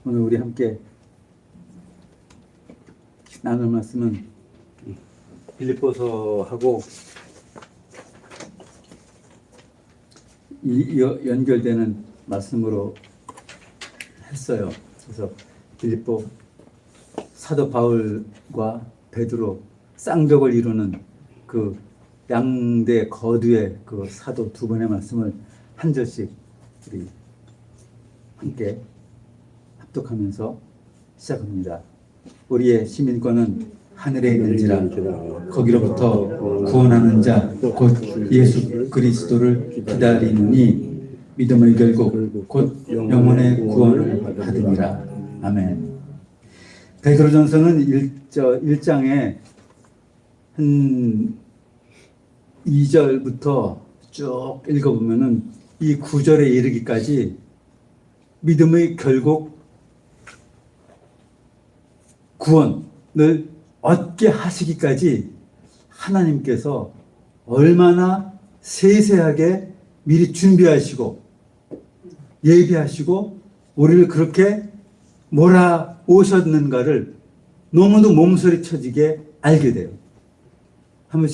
오늘 우리 함께 나눌 말씀은 빌립보서하고 연결되는 말씀으로 했어요. 그래서 빌립보 사도 바울과 베드로 쌍벽을 이루는 그 양대 거두의 그 사도 두 번의 말씀을 한 절씩 우리 함께 합독하면서 시작합니다. 우리의 시민권은 하늘에 있는지라 거기로부터 구원하는 자 곧 예수 그리스도를 기다리느니 믿음의 결국 곧 영혼의 구원을 받으니라. 아멘. 베드로전서는 1장에 한 2절부터 쭉 읽어보면은 이 9절에 이르기까지 믿음의 결국 구원을 얻게 하시기까지 하나님께서 얼마나 세세하게 미리 준비하시고 예비하시고 우리를 그렇게 몰아오셨는가를 너무도 몸소리 쳐지게 알게 돼요. 한번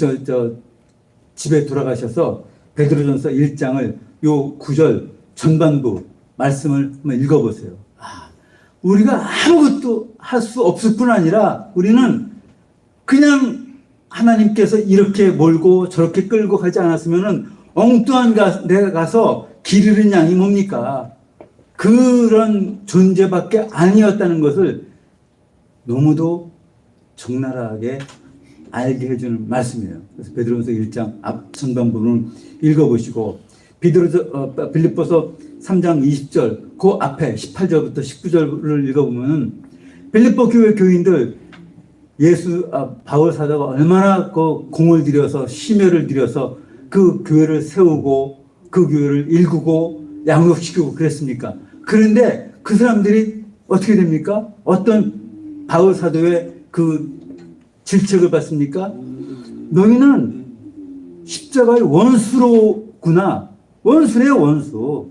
집에 돌아가셔서 베드로전서 1장을 요 9절 전반부 말씀을 한번 읽어보세요. 우리가 아무것도 할 수 없을 뿐 아니라 우리는 그냥 하나님께서 이렇게 몰고 저렇게 끌고 가지 않았으면 엉뚱한 데 가서 길 잃은 양이 뭡니까? 그런 존재밖에 아니었다는 것을 너무도 적나라하게 알게 해주는 말씀이에요. 그래서 베드로전서 1장 앞 전반부를 읽어보시고 빌립보서 3장 20절 그 앞에 18절부터 19절을 읽어보면 빌립보 교회 교인들 바울 사도가 얼마나 그 공을 들여서 심혈을 들여서 그 교회를 세우고 그 교회를 일구고 양육시키고 그랬습니까? 그런데 그 사람들이 어떻게 됩니까? 어떤 바울 사도의 그 질책을 받습니까? 너희는 십자가의 원수로구나. 원수래요, 원수.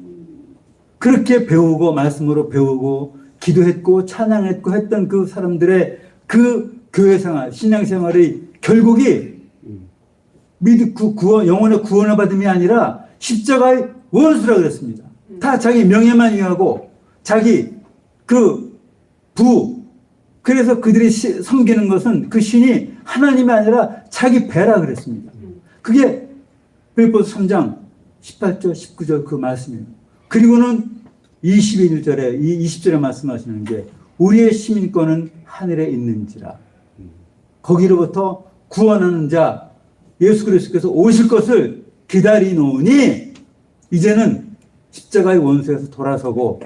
그렇게 배우고 말씀으로 배우고 기도했고 찬양했고 했던 그 사람들의 그 교회 생활, 신앙 생활의 결국이 영혼의 구원을 받음이 아니라 십자가의 원수라 그랬습니다. 다 자기 명예만 위하고 자기 그래서 그들이 섬기는 것은 그 신이 하나님이 아니라 자기 배라 그랬습니다. 그게 빌립보서 3장 18절 19절 그 말씀이에요. 그리고는 21절에 20절에 말씀하시는 게 우리의 시민권은 하늘에 있는지라 거기로부터 구원하는 자 예수 그리스도께서 오실 것을 기다리노니 이제는 십자가의 원수에서 돌아서고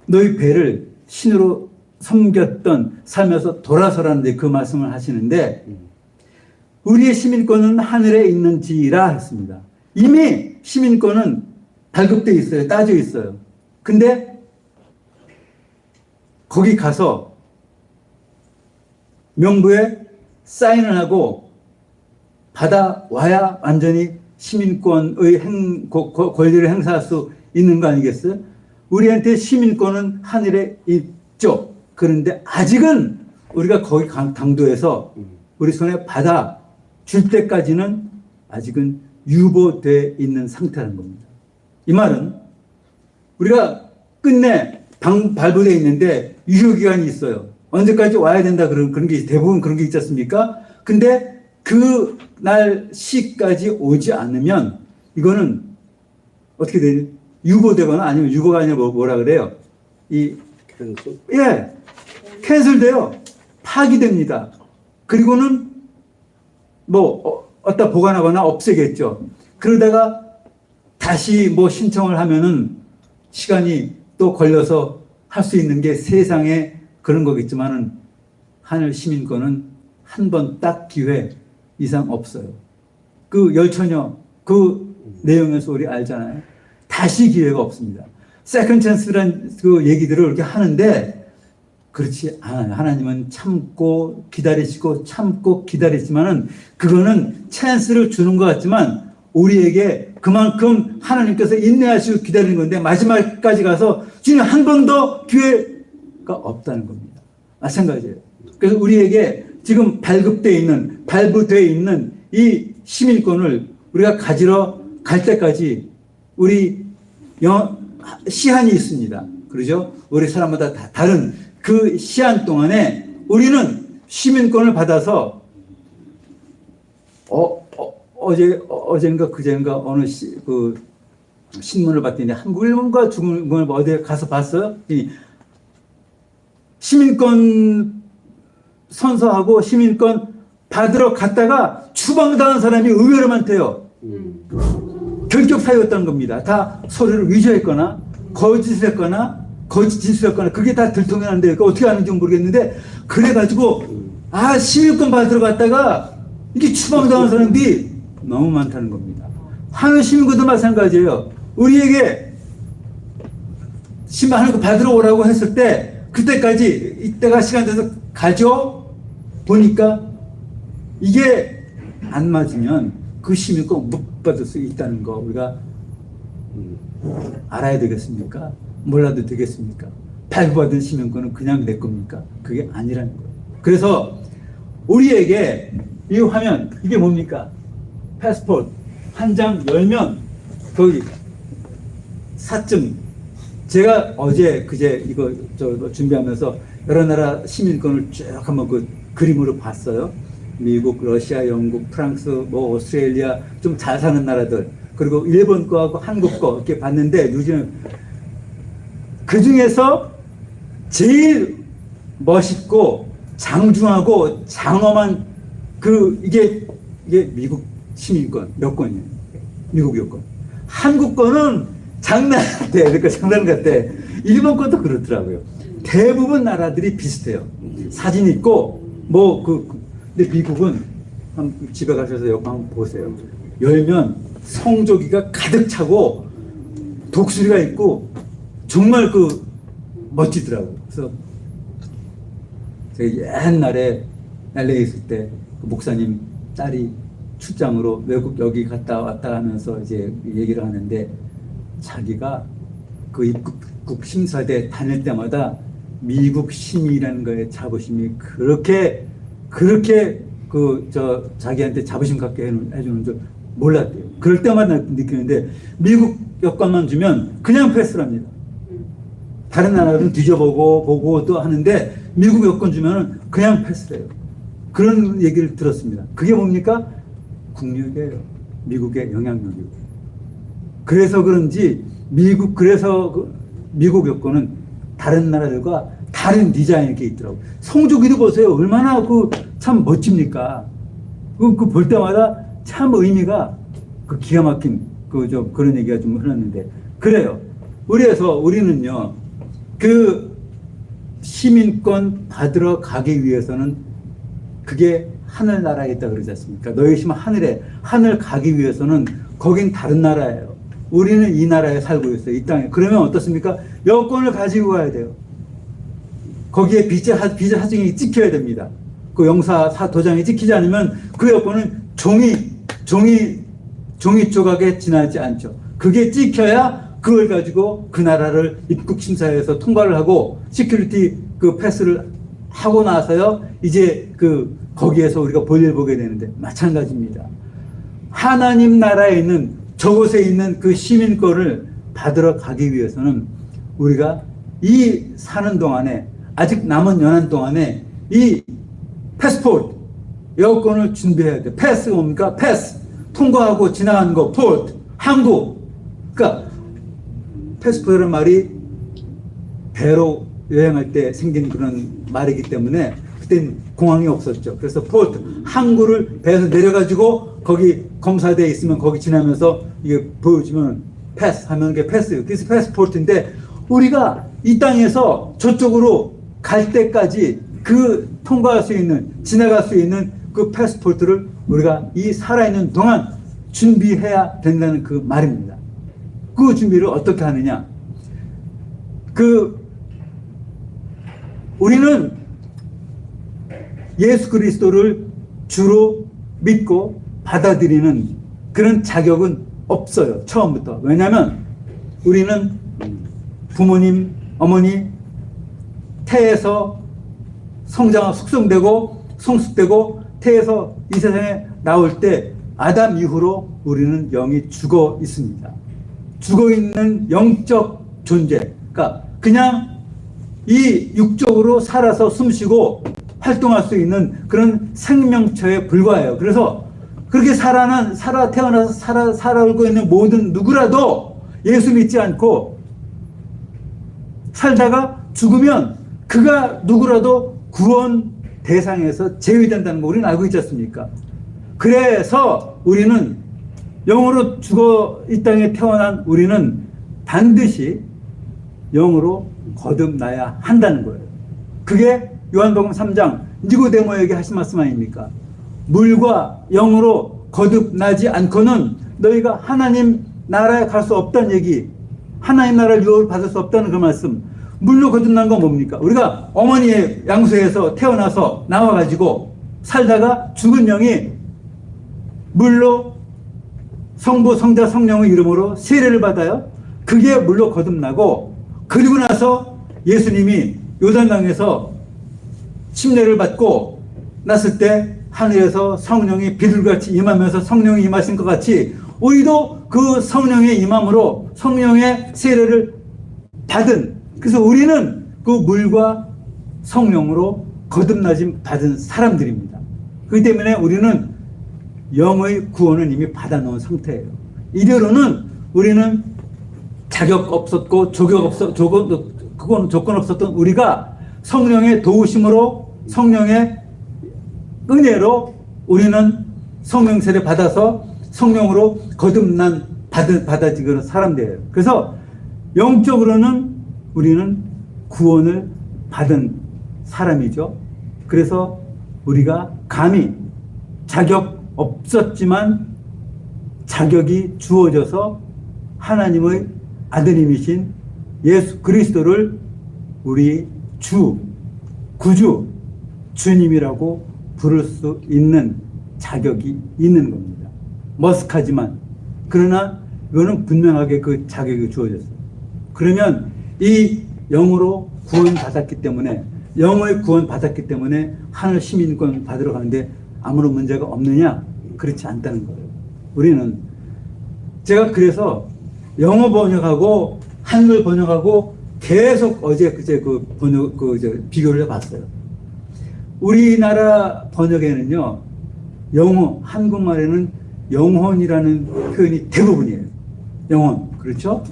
너희 배를 신으로 섬겼던 삶에서 돌아서라는데 그 말씀을 하시는데 우리의 시민권은 하늘에 있는지라 했습니다. 이미 시민권은 발급되어 있어요. 따져 있어요. 근데 거기 가서 명부에 사인을 하고 받아와야 완전히 시민권의 권리를 행사할 수 있는 거 아니겠어요? 우리한테 시민권은 하늘에 있죠. 그런데 아직은 우리가 거기 강도에서 우리 손에 받아 줄 때까지는 아직은 유보되어 있는 상태라는 겁니다. 이 말은 우리가 끝내 발부되어 있는데 유효기간이 있어요. 언제까지 와야 된다 그런 게 대부분 그런 게 있지 않습니까? 근데 그 날 시까지 오지 않으면 이거는 어떻게 되지? 유보되거나 아니면 유보가 아니라 뭐라 그래요? 캔슬돼요. 파기됩니다. 그리고는 어디다 보관하거나 없애겠죠. 그러다가 다시 신청을 하면은 시간이 또 걸려서 할 수 있는 게 세상에 그런 거겠지만은 하늘 시민권은 한 번 딱 기회 이상 없어요. 그 열처녀 그 내용에서 우리 알잖아요. 다시 기회가 없습니다. 세컨 찬스란 그 얘기들을 이렇게 하는데 그렇지 않아요. 하나님은 참고 기다리시고 참고 기다리지만은 그거는 찬스를 주는 것 같지만 우리에게 그만큼 하나님께서 인내하시고 기다리는 건데 마지막까지 가서 주님 한 번 더 기회 없다는 겁니다. 마찬가지예요. 그래서 우리에게 지금 발부되어 있는 이 시민권을 우리가 가지러 갈 때까지 우리 시한이 있습니다. 그러죠? 우리 사람마다 다 다른 그 시한 동안에 우리는 시민권을 받아서 어젠가 그젠가 어느 신문을 봤더니 한국, 일본과 중국을 어디에 가서 봤어요? 시민권 선서하고 시민권 받으러 갔다가 추방당한 사람이 의외로 많대요. 결격 사유였다는 겁니다. 다 서류를 위조했거나 거짓을 했거나 그게 다 들통나는데 어떻게 하는지 모르겠는데 그래가지고 시민권 받으러 갔다가 이게 추방당한 사람들이 너무 많다는 겁니다. 한국 시민권도 마찬가지예요. 우리에게 하는 거 받으러 오라고 했을 때 그때까지 이때가 시간 돼서 가죠. 보니까 이게 안 맞으면 그 시민권 못 받을 수 있다는 거 우리가 알아야 되겠습니까? 몰라도 되겠습니까? 발부받은 시민권은 그냥 내 겁니까? 그게 아니라는 거예요. 그래서 우리에게 이 화면 이게 뭡니까? 패스포트 한 장 열면 거기 사증. 제가 그제 이거 준비하면서 여러 나라 시민권을 쭉 한번 그 그림으로 봤어요. 미국, 러시아, 영국, 프랑스, 오스트레일리아 좀 잘 사는 나라들 그리고 일본 거하고 한국 거 이렇게 봤는데 요즘 그 중에서 제일 멋있고 장중하고 장엄한 이게 미국 시민권 몇 건이에요. 미국 여권. 한국 거는 장난 같아. 그러니까 장난 같아. 일본 것도 그렇더라고요. 대부분 나라들이 비슷해요. 사진 있고 근데 미국은 집에 가셔서 여권 한번 보세요. 열면 성조기가 가득 차고 독수리가 있고 정말 멋지더라고요. 그래서 제가 옛날에 LA 있을 때 목사님 딸이 출장으로 외국 여기 갔다 왔다 하면서 이제 얘기를 하는데 자기가 입국 심사대 다닐 때마다 미국 시민이라는 거에 자부심이 그렇게 자기한테 자부심 갖게 해주는 줄 몰랐대요. 그럴 때마다 느끼는데 미국 여권만 주면 그냥 패스랍니다. 다른 나라는 뒤져보고 또 하는데 미국 여권 주면 그냥 패스래요. 그런 얘기를 들었습니다. 그게 뭡니까? 국력이에요. 미국의 영향력이고. 그래서 그런지 미국 여권은 다른 나라들과 다른 디자인이 이렇게 있더라고요. 성조기도 보세요. 얼마나 참 멋집니까? 볼 때마다 참 의미가 기가 막힌 그런 얘기가 좀 흘렀는데 그래요. 우리는요 시민권 받으러 가기 위해서는 그게 하늘나라에 있다 그러지 않습니까? 너희 심은 하늘 가기 위해서는 거긴 다른 나라예요. 우리는 이 나라에 살고 있어요. 이 땅에. 그러면 어떻습니까? 여권을 가지고 가야 돼요. 거기에 비자 사증이 찍혀야 됩니다. 그 영사 도장이 찍히지 않으면 그 여권은 종이 조각에 지나지 않죠. 그게 찍혀야 그걸 가지고 그 나라를 입국 심사에서 통과를 하고 시큐리티 패스를 하고 나서요 이제 거기에서 우리가 볼일 보게 되는데 마찬가지입니다. 하나님 나라에 있는 저곳에 있는 그 시민권을 받으러 가기 위해서는 우리가 이 사는 동안에 아직 남은 연한 동안에 이 패스포트 여권을 준비해야 돼. 패스가 뭡니까? 패스 통과하고 지나가는 거 포트 항구. 그러니까 패스포트라는 말이 배로 여행할 때 생긴 그런 말이기 때문에 그때는 공항이 없었죠. 그래서 포트 항구를 배에서 내려가지고 거기 검사대에 있으면 거기 지나면서 이게 보여주면 패스 하면 그게 패스. 그래서 패스포트인데 우리가 이 땅에서 저쪽으로 갈 때까지 통과할 수 있는 지나갈 수 있는 그 패스포트를 우리가 이 살아있는 동안 준비해야 된다는 그 말입니다. 그 준비를 어떻게 하느냐? 우리는 예수 그리스도를 주로 믿고 받아들이는 그런 자격은 없어요. 처음부터. 왜냐하면 우리는 부모님, 어머니, 태에서 숙성되고 성숙되고 태에서 이 세상에 나올 때 아담 이후로 우리는 영이 죽어 있습니다. 죽어 있는 영적 존재. 그러니까 그냥 이 육적으로 살아서 숨쉬고 활동할 수 있는 그런 생명체에 불과해요. 그래서 그렇게 태어나서 살아오고 있는 모든 누구라도 예수 믿지 않고 살다가 죽으면 그가 누구라도 구원 대상에서 제외된다는 거 우리는 알고 있지 않습니까? 그래서 우리는 영으로 죽어 이 땅에 태어난 우리는 반드시 영으로 거듭나야 한다는 거예요. 그게 요한복음 3장 니고데모에게 하신 말씀 아닙니까? 물과 영으로 거듭나지 않고는 너희가 하나님 나라에 갈 수 없다는 얘기, 하나님 나라를 유업을 받을 수 없다는 그 말씀. 물로 거듭난 건 뭡니까? 우리가 어머니의 양수에서 태어나서 나와가지고 살다가 죽은 영이 물로 성부, 성자, 성령의 이름으로 세례를 받아요. 그게 물로 거듭나고, 그리고 나서 예수님이 요단강에서 침례를 받고 났을 때 하늘에서 성령이 비둘기같이 임하면서 성령이 임하신 것 같이 우리도 그 성령의 임함으로 성령의 세례를 받은, 그래서 우리는 그 물과 성령으로 거듭나짐 받은 사람들입니다. 그렇기 때문에 우리는 영의 구원을 이미 받아놓은 상태예요. 이대로는 우리는 자격 없었고 그건 조건 없었던 우리가 성령의 도우심으로 성령의 은혜로 우리는 성령 세례 받아서 성령으로 받아지는 사람들이에요. 그래서 영적으로는 우리는 구원을 받은 사람이죠. 그래서 우리가 감히 자격 없었지만 자격이 주어져서 하나님의 아드님이신 예수 그리스도를 우리 주, 구주, 주님이라고 부를 수 있는 자격이 있는 겁니다. 머쓱하지만, 그러나 이거는 분명하게 그 자격이 주어졌어요. 그러면 이 영으로 구원받았기 때문에, 영의 구원받았기 때문에 하늘 시민권 받으러 가는데 아무런 문제가 없느냐? 그렇지 않다는 거예요. 우리는, 제가 그래서 영어 번역하고 한글 번역하고 계속 어제 그제 비교를 해봤어요. 우리나라 번역에는요, 영어, 한국말에는 영혼이라는 표현이 대부분이에요. 영혼, 그렇죠?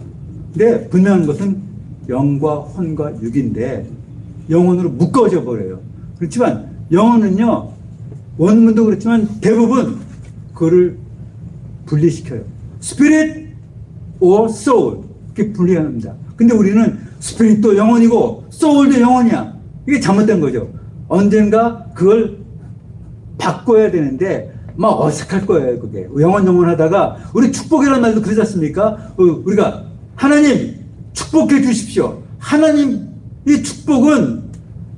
근데 분명한 것은 영과 혼과 육인데 영혼으로 묶어져 버려요. 그렇지만 영혼은요, 원문도 그렇지만 대부분 그거를 분리시켜요. Spirit or soul, 이렇게 분리합니다. 근데 우리는 스피릿도 영혼이고 소울도 영혼이야. 이게 잘못된 거죠. 언젠가 그걸 바꿔야 되는데 막 어색할 거예요. 그게 영혼 하다가, 우리 축복이라는 말도 그러지 않습니까? 우리가 하나님 축복해 주십시오. 하나님, 이 축복은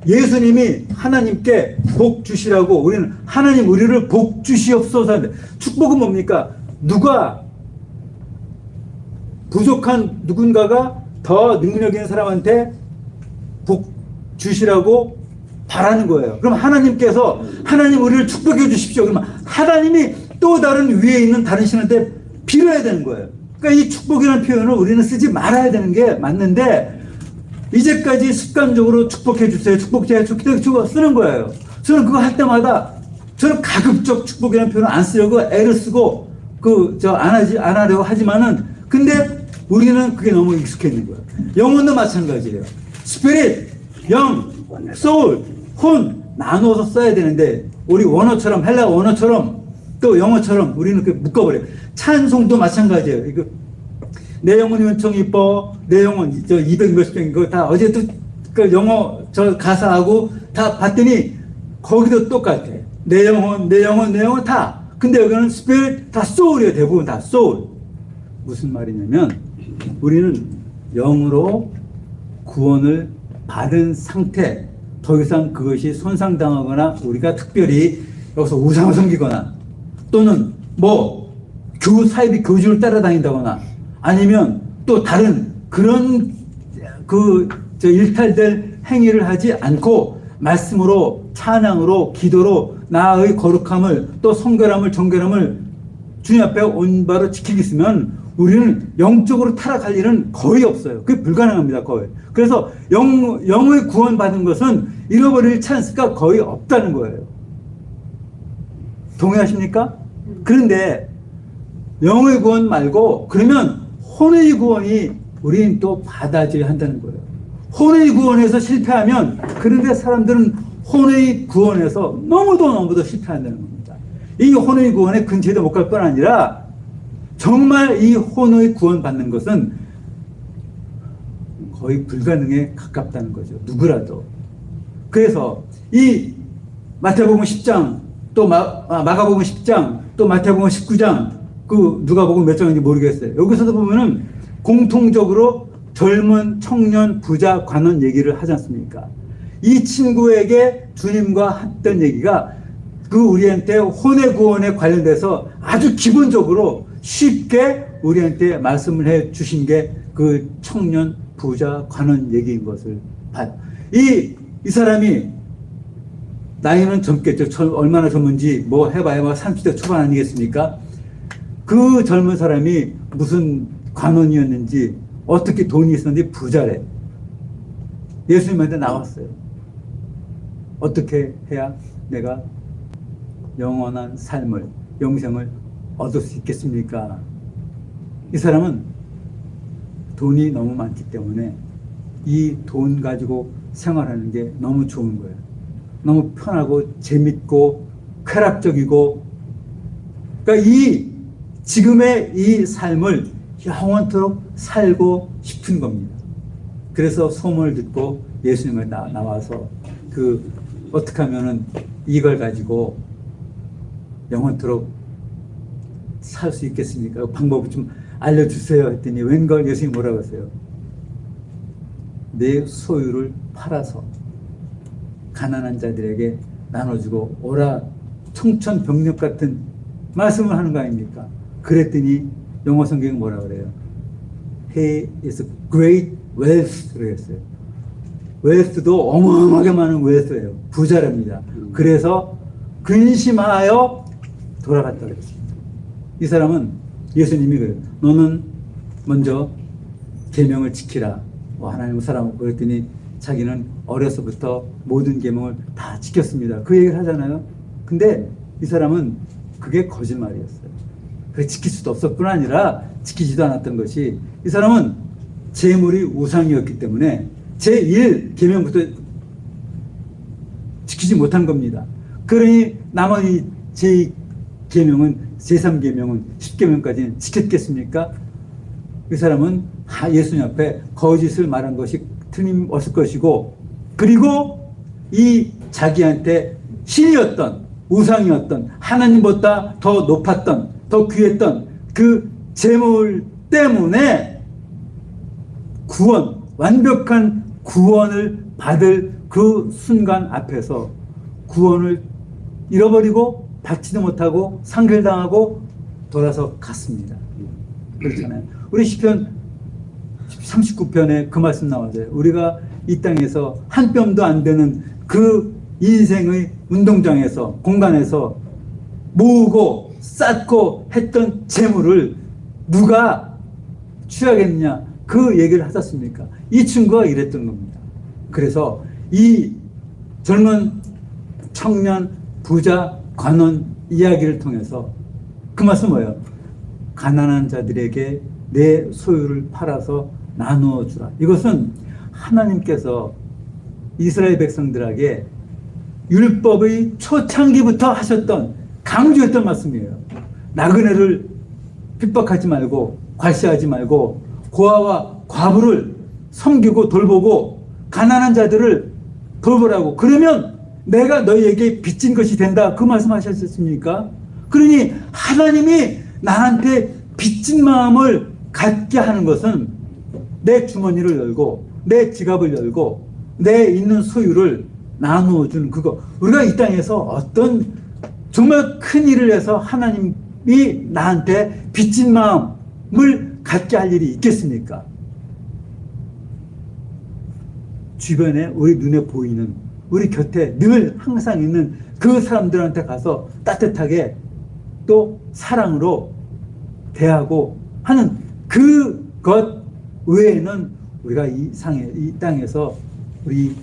예수님이 하나님께 복 주시라고, 우리는 하나님 우리를 복 주시옵소서 하는데, 축복은 뭡니까? 부족한 누군가가 더 능력 있는 사람한테 복 주시라고 바라는 거예요. 그럼 하나님께서, 하나님 우리를 축복해 주십시오. 그러면 하나님이 또 다른 위에 있는 다른 신한테 빌어야 되는 거예요. 그러니까 이 축복이라는 표현을 우리는 쓰지 말아야 되는 게 맞는데, 이제까지 습관적으로 축복해 주세요, 축복해 주세요 쓰는 거예요. 저는 그거 할 때마다 저는 가급적 축복이라는 표현을 안 쓰려고 애를 쓰고 안 하려고 하지만은, 근데 우리는 그게 너무 익숙해 있는 거예요. 영혼도 마찬가지예요. 스피릿, 영, 소울, 혼 나누어서 써야 되는데, 우리 원어처럼, 헬라 원어처럼 또 영어처럼 우리는 그렇게 묶어버려요. 찬송도 마찬가지예요. 이거 내 영혼이 엄청 이뻐, 내 영혼 200 몇십 장, 이거 다 어제도 그 영어 가사하고 다 봤더니 거기도 똑같아. 내 영혼 다. 근데 여기는 스피릿, 다 소울이에요. 대부분 다 소울. 무슨 말이냐면, 우리는 영으로 구원을 받은 상태, 더 이상 그것이 손상당하거나 우리가 특별히 여기서 우상을 섬기거나 또는 사이비 교주를 따라다닌다거나 아니면 또 다른 그런 일탈될 행위를 하지 않고 말씀으로, 찬양으로, 기도로 나의 거룩함을, 또 성결함을, 정결함을 주님 앞에 온바로 지키고 있으면 우리는 영적으로 타락할 일은 거의 없어요. 그게 불가능합니다, 거의. 그래서 영의 구원받은 것은 잃어버릴 찬스가 거의 없다는 거예요. 동의하십니까? 그런데 영의 구원 말고 그러면 혼의 구원이 우리는 또 받아줘야 한다는 거예요. 혼의 구원에서 실패하면, 그런데 사람들은 혼의 구원에서 너무도 실패한다는 겁니다. 이 혼의 구원에 근처에도 못 갈 뿐 아니라 정말 이 혼의 구원 받는 것은 거의 불가능에 가깝다는 거죠. 누구라도. 그래서 이 마태복음 10장, 또 마가복음 10장, 또 마태복음 19장, 그 누가복음 몇 장인지 모르겠어요. 여기서도 보면은 공통적으로 젊은 청년 부자 관원 얘기를 하지 않습니까? 이 친구에게 주님과 했던 얘기가 그 우리한테 혼의 구원에 관련돼서 아주 기본적으로 쉽게 우리한테 말씀을 해 주신 게 그 청년 부자 관원 얘기인 것을 봐요. 이 사람이 나이는 젊겠죠. 얼마나 젊은지 뭐 해봐야 30대 초반 아니겠습니까? 그 젊은 사람이 무슨 관원이었는지, 어떻게 돈이 있었는지 부자래. 예수님한테 나왔어요. 어떻게 해야 내가 영원한 삶을, 영생을 얻을 수 있겠습니까? 이 사람은 돈이 너무 많기 때문에 이 돈 가지고 생활하는 게 너무 좋은 거예요. 너무 편하고 재밌고 쾌락적이고, 그러니까 지금의 이 삶을 영원토록 살고 싶은 겁니다. 그래서 소문을 듣고 예수님을 나와서 어떻게 하면은 이걸 가지고 영원토록 살 수 있겠습니까? 방법을 좀 알려주세요 했더니 웬걸 예수님이 뭐라고 하세요? 내 소유를 팔아서 가난한 자들에게 나눠주고 오라, 청천벽력 같은 말씀을 하는 거 아닙니까? 그랬더니 영어 성경은 뭐라 그래요? He is a great wealth 그랬어요. 웨스트도 어마어마하게 많은 웨스트예요. 부자랍니다. 그래서 근심하여 돌아갔다 그랬습니다. 이 사람은 예수님이 그래요. 너는 먼저 계명을 지키라. 하나님의 사람 그랬더니 자기는 어려서부터 모든 계명을 다 지켰습니다. 그 얘기를 하잖아요. 근데 이 사람은 그게 거짓말이었어요. 그게 지킬 수도 없을 뿐 아니라 지키지도 않았던 것이, 이 사람은 재물이 우상이었기 때문에 제1 계명부터 지키지 못한 겁니다. 그러니 나머지 제2계명은, 제3계명은, 10계명까지는 지켰겠습니까? 이 사람은 예수님 앞에 거짓을 말한 것이 틀림없을 것이고, 그리고 이 자기한테 신이었던, 우상이었던, 하나님보다 더 높았던, 더 귀했던 그 재물 때문에 완벽한 구원을 받을 그 순간 앞에서 구원을 잃어버리고 받지도 못하고 상결당하고 돌아서 갔습니다. 그렇잖아요. 우리 시편 39편에 그 말씀 나와요. 우리가 이 땅에서 한 뼘도 안 되는 그 인생의 운동장에서, 공간에서 모으고 쌓고 했던 재물을 누가 취하겠느냐, 그 얘기를 하셨습니까? 이 친구가 이랬던 겁니다. 그래서 이 젊은 청년 부자 관원 이야기를 통해서 그 말씀 뭐예요? 가난한 자들에게 내 소유를 팔아서 나누어 주라. 이것은 하나님께서 이스라엘 백성들에게 율법의 초창기부터 하셨던, 강조했던 말씀이에요. 나그네를 핍박하지 말고, 괄시하지 말고, 고아와 과부를 섬기고 돌보고 가난한 자들을 돌보라고. 그러면 내가 너희에게 빚진 것이 된다. 그 말씀하셨습니까? 그러니 하나님이 나한테 빚진 마음을 갖게 하는 것은 내 주머니를 열고, 내 지갑을 열고, 내 있는 소유를 나누어 주는 그거. 우리가 이 땅에서 어떤 정말 큰 일을 해서 하나님이 나한테 빚진 마음을 갖게 할 일이 있겠습니까? 주변에 우리 눈에 보이는, 우리 곁에 늘 항상 있는 그 사람들한테 가서 따뜻하게 또 사랑으로 대하고 하는 그것 외에는 우리가 이 땅에서 우리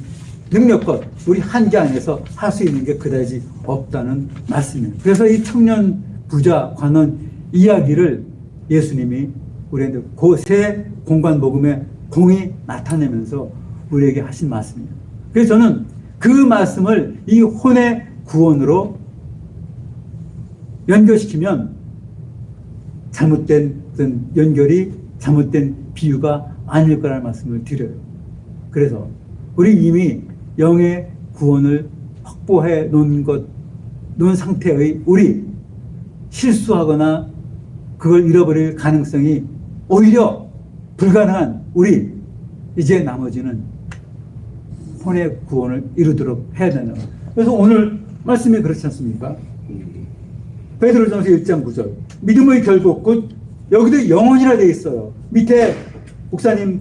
능력껏 우리 한계 안에서 할 수 있는 게 그다지 없다는 말씀이에요. 그래서 이 청년 부자 관원 이야기를 예수님이 우리한테 그 새 공간 복음의 공이 나타내면서 우리에게 하신 말씀이에요. 그래서 저는 그 말씀을 이 혼의 구원으로 연결시키면 잘못된 연결이 잘못된 비유가 아닐 거라는 말씀을 드려요. 그래서 우리 이미 영의 구원을 확보해 놓은 상태의 우리, 실수하거나 그걸 잃어버릴 가능성이 오히려 불가능한 우리, 이제 나머지는 혼의 구원을 이루도록 해야 되는 거예요. 그래서 오늘 말씀이 그렇지 않습니까? 베드로전서 1장 9절 믿음의 결국 곧 여기도 영혼이라 되어 있어요. 밑에 목사님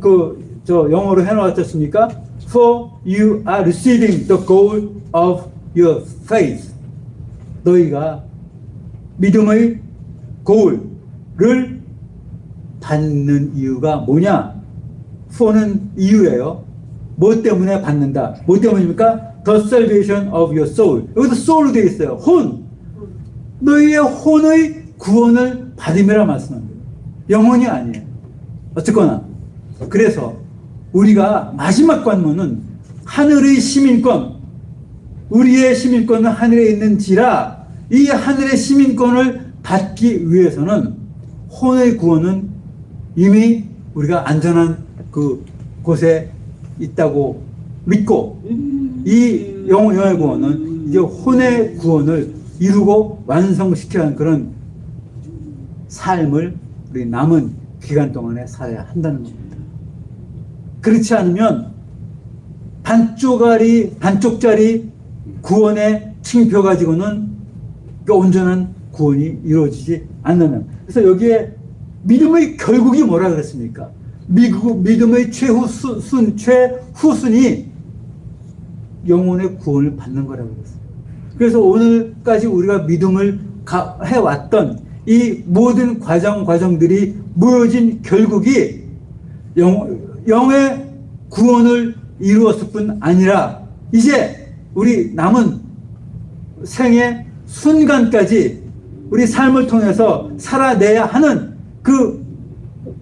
저 영어로 해놓았지 않습니까? For you are receiving the goal of your faith. 너희가 믿음의 goal을 받는 이유가 뭐냐? for는 이유예요. 뭐 때문에 받는다? 뭐 때문입니까? The salvation of your soul. 여기도 soul로 되어 있어요. 혼. 너희의 혼의 구원을 받음이라 말씀합니다. 영혼이 아니에요. 어쨌거나. 그래서 우리가 마지막 관문은 하늘의 시민권, 우리의 시민권은 하늘에 있는지라 이 하늘의 시민권을 받기 위해서는 혼의 구원은 이미 우리가 안전한 그 곳에 있다고 믿고 이 영혼의 구원은 이제 혼의 구원을 이루고 완성시켜야 하는 그런 삶을 우리 남은 기간 동안에 살아야 한다는 겁니다. 그렇지 않으면 반쪽짜리 구원의 층표 가지고는 그 온전한 구원이 이루어지지 않는다. 그래서 여기에 믿음의 결국이 뭐라 그랬습니까? 믿음의 최후순이 영혼의 구원을 받는 거라고 그랬어요. 그래서 오늘까지 우리가 믿음을 해왔던 이 모든 과정들이 모여진 결국이 영의 구원을 이루었을 뿐 아니라 이제 우리 남은 생의 순간까지 우리 삶을 통해서 살아내야 하는 그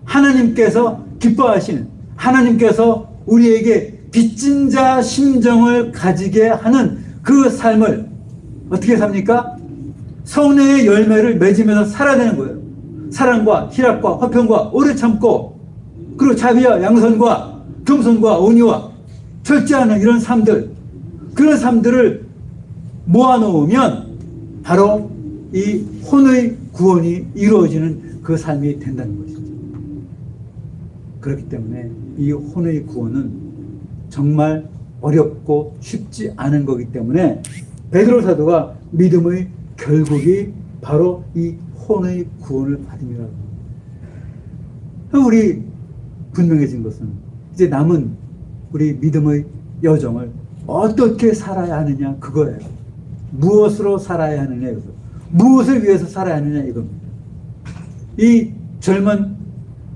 하나님께서 기뻐하시는, 하나님께서 우리에게 빚진 자 심정을 가지게 하는 그 삶을 어떻게 삽니까? 성령의 열매를 맺으면서 살아야 되는 거예요. 사랑과 희락과 화평과 오래 참고 그리고 자비와 양선과 겸손과 온유와 철저하는 이런 삶들, 그런 삶들을 모아놓으면 바로 이 혼의 구원이 이루어지는 그 삶이 된다는 것이죠. 그렇기 때문에 이 혼의 구원은 정말 어렵고 쉽지 않은 거기 때문에 베드로 사도가 믿음의 결국이 바로 이 혼의 구원을 받음이라고 합니다. 우리 분명해진 것은 이제 남은 우리 믿음의 여정을 어떻게 살아야 하느냐 그거예요. 무엇으로 살아야 하느냐 이거. 무엇을 위해서 살아야 하느냐 이겁니다. 이 젊은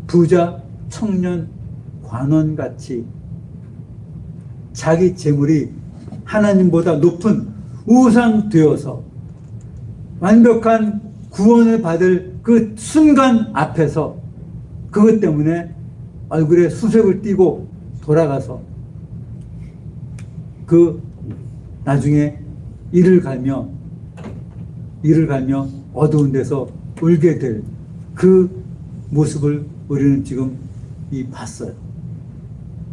부자 청년 관원같이 자기 재물이 하나님보다 높은 우상되어서 완벽한 구원을 받을 그 순간 앞에서 그것 때문에 얼굴에 수색을 띠고 돌아가서 그 나중에 이를 갈며 어두운 데서 울게 될 그 모습을 우리는 지금 봤어요.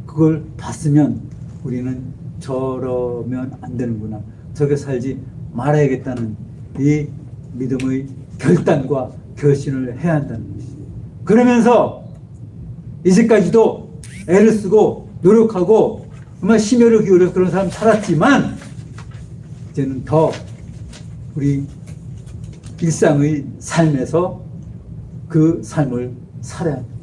그걸 봤으면 우리는 저러면 안 되는구나, 저게 살지 말아야겠다는 이 믿음의 결단과 결심을 해야 한다는 것이죠. 그러면서 이제까지도 애를 쓰고 노력하고 정말 심혈을 기울여서 그런 사람 살았지만 이제는 더 우리 일상의 삶에서 그 삶을 살아야 합니다.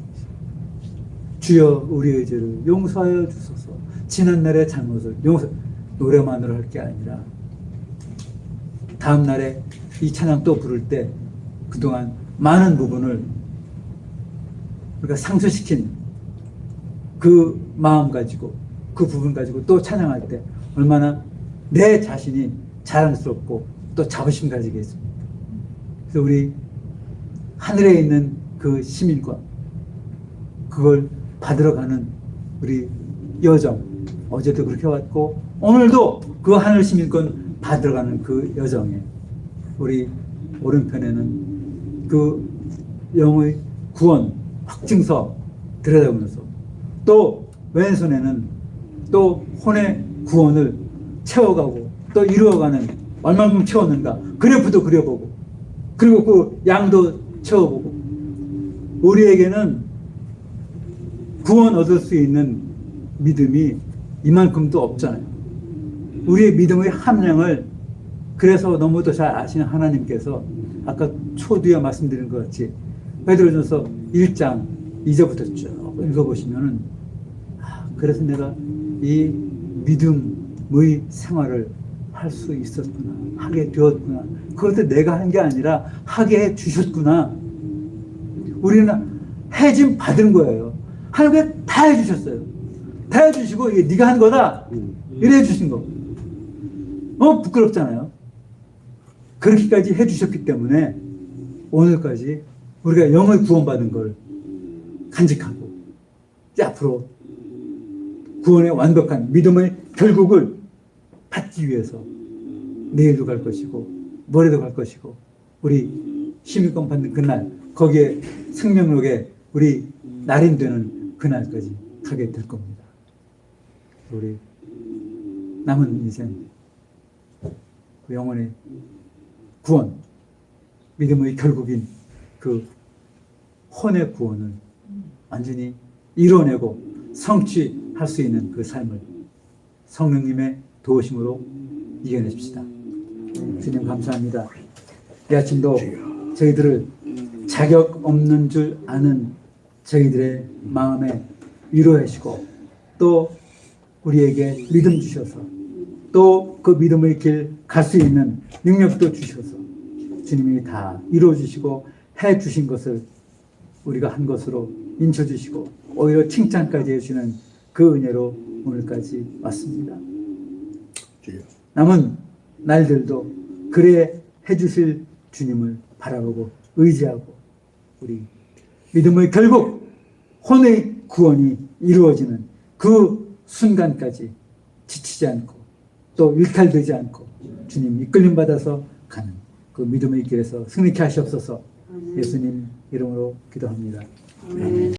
주여 우리의 죄를 용서하여 주소서. 지난날의 잘못을 용서, 노래만으로 할 게 아니라 다음 날에 이 찬양 또 부를 때 그동안 많은 부분을 우리가 상쇄시킨 그 마음 가지고 그 부분 가지고 또 찬양할 때 얼마나 내 자신이 자랑스럽고 또 자부심 가지겠습니까? 그래서 우리 하늘에 있는 그 시민권, 그걸 받으러 가는 우리 여정, 어제도 그렇게 왔고 오늘도 그 하늘 시민권 받으러 가는 그 여정에 우리 오른편에는 그 영의 구원 확증서 들여다보면서 또 왼손에는 또 혼의 구원을 채워가고 또 이루어가는 얼마만큼 채웠는가 그래프도 그려보고 그리고 그 양도 채워보고 우리에게는 구원 얻을 수 있는 믿음이 이만큼도 없잖아요. 우리의 믿음의 함량을 그래서 너무도 잘 아시는 하나님께서 아까 초두에 말씀드린 것 같이 베드로전서 1장 2절부터 쭉 읽어보시면은 그래서 내가 이 믿음의 생활을 할 수 있었구나, 하게 되었구나. 그것도 내가 한 게 아니라 하게 해 주셨구나. 우리는 해짐 받은 거예요. 하나님께서 다 해주셨어요. 다 해주시고 이게 네가 한 거다 이래 해주신 거. 부끄럽잖아요. 그렇게까지 해주셨기 때문에 오늘까지 우리가 영을 구원받은 걸 간직하고 이제 앞으로 구원의 완벽한 믿음의 결국을 받기 위해서 내일도 갈 것이고 모레도 갈 것이고 우리 시민권 받는 그날 거기에 생명록에 우리 날인되는 그날까지 가게 될 겁니다. 우리 남은 인생 그 영혼의 구원, 믿음의 결국인 그 혼의 구원을 완전히 이뤄내고 성취할 수 있는 그 삶을 성령님의 도우심으로 이겨내십시다. 주님 감사합니다. 이 아침도 저희들을 자격 없는 줄 아는 저희들의 마음에 위로하시고 또 우리에게 믿음 주셔서 또 그 믿음의 길 갈 수 있는 능력도 주셔서 주님이 다 이루어 주시고 해 주신 것을 우리가 한 것으로 인쳐 주시고 오히려 칭찬까지 해주시는 그 은혜로 오늘까지 왔습니다. 남은 날들도 그래 해주실 주님을 바라보고 의지하고 우리 믿음의 결국 혼의 구원이 이루어지는 그 순간까지 지치지 않고 또 일탈되지 않고 주님 이끌림 받아서 가는 그 믿음의 길에서 승리케 하시옵소서. 예수님 이름으로 기도합니다.